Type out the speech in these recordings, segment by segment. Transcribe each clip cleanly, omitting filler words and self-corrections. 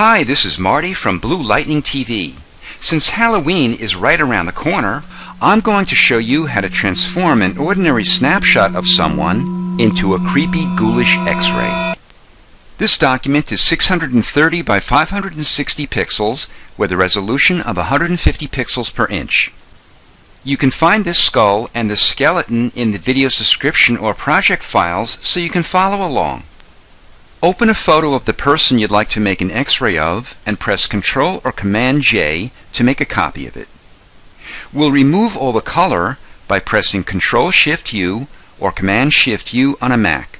Hi, this is Marty from Blue Lightning TV. Since Halloween is right around the corner, I'm going to show you how to transform an ordinary snapshot of someone into a creepy, ghoulish X-ray. This document is 630 by 560 pixels with a resolution of 150 pixels per inch. You can find this skull and the skeleton in the video's description or project files so you can follow along. Open a photo of the person you'd like to make an X-ray of and press Ctrl or Command J to make a copy of it. We'll remove all the color by pressing Ctrl Shift U or Command Shift U on a Mac.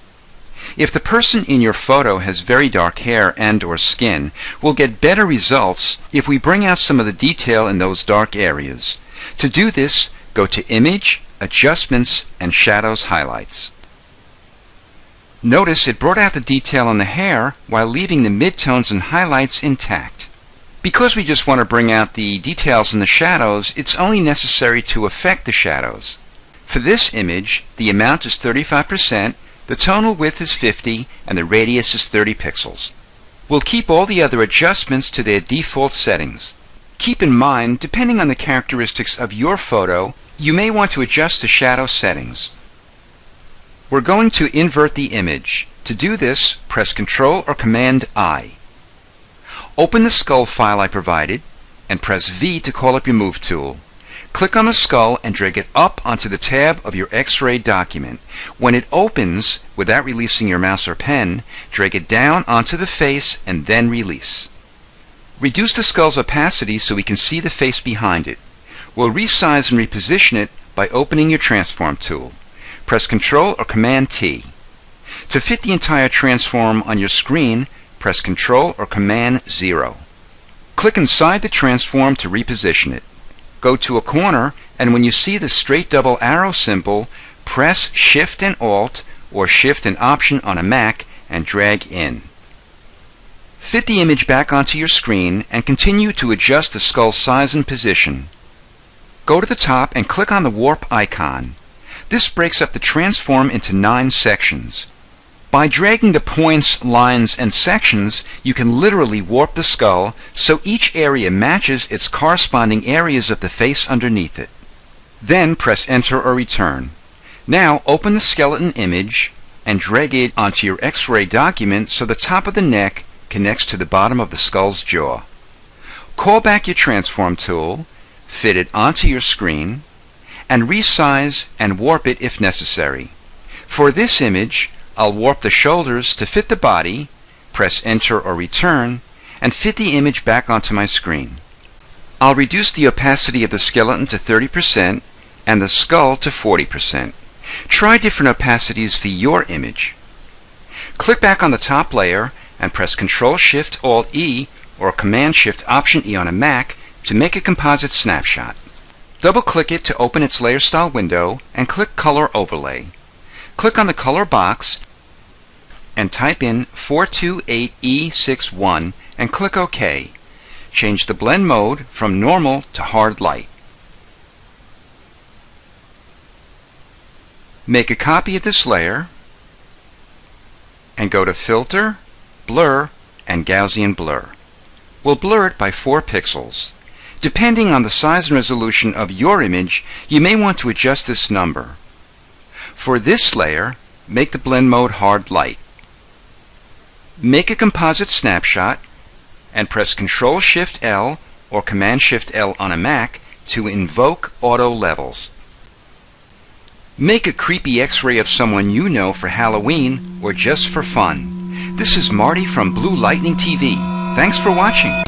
If the person in your photo has very dark hair and or skin, we'll get better results if we bring out some of the detail in those dark areas. To do this, go to Image, Adjustments, and Shadows Highlights. Notice it brought out the detail on the hair while leaving the midtones and highlights intact. Because we just want to bring out the details in the shadows, it's only necessary to affect the shadows. For this image, the amount is 35%, the tonal width is 50, and the radius is 30 pixels. We'll keep all the other adjustments to their default settings. Keep in mind, depending on the characteristics of your photo, you may want to adjust the shadow settings. We're going to invert the image. To do this, press Ctrl or Command I. Open the skull file I provided and press V to call up your Move tool. Click on the skull and drag it up onto the tab of your X-ray document. When it opens, without releasing your mouse or pen, drag it down onto the face and then release. Reduce the skull's opacity so we can see the face behind it. We'll resize and reposition it by opening your Transform tool. Press Ctrl or Command T. To fit the entire transform on your screen, press Ctrl or Command 0. Click inside the transform to reposition it. Go to a corner, and when you see the straight double arrow symbol, press Shift and Alt or Shift and Option on a Mac and drag in. Fit the image back onto your screen and continue to adjust the skull size and position. Go to the top and click on the warp icon. This breaks up the transform into 9 sections. By dragging the points, lines, and sections, you can literally warp the skull so each area matches its corresponding areas of the face underneath it. Then press Enter or Return. Now open the skeleton image and drag it onto your X-ray document so the top of the neck connects to the bottom of the skull's jaw. Call back your Transform tool, fit it onto your screen, and resize and warp it if necessary. For this image, I'll warp the shoulders to fit the body, press Enter or Return, and fit the image back onto my screen. I'll reduce the opacity of the skeleton to 30% and the skull to 40%. Try different opacities for your image. Click back on the top layer and press Ctrl-Shift-Alt-E or Command-Shift-Option-E on a Mac to make a composite snapshot. Double-click it to open its layer style window and click Color Overlay. Click on the color box and type in 428E61 and click OK. Change the blend mode from normal to hard light. Make a copy of this layer and go to Filter, Blur, and Gaussian Blur. We'll blur it by 4 pixels. Depending on the size and resolution of your image, you may want to adjust this number. For this layer, make the blend mode hard light. Make a composite snapshot and press Ctrl-Shift-L or Command-Shift-L on a Mac to invoke auto levels. Make a creepy X-ray of someone you know for Halloween or just for fun. This is Marty from Blue Lightning TV. Thanks for watching.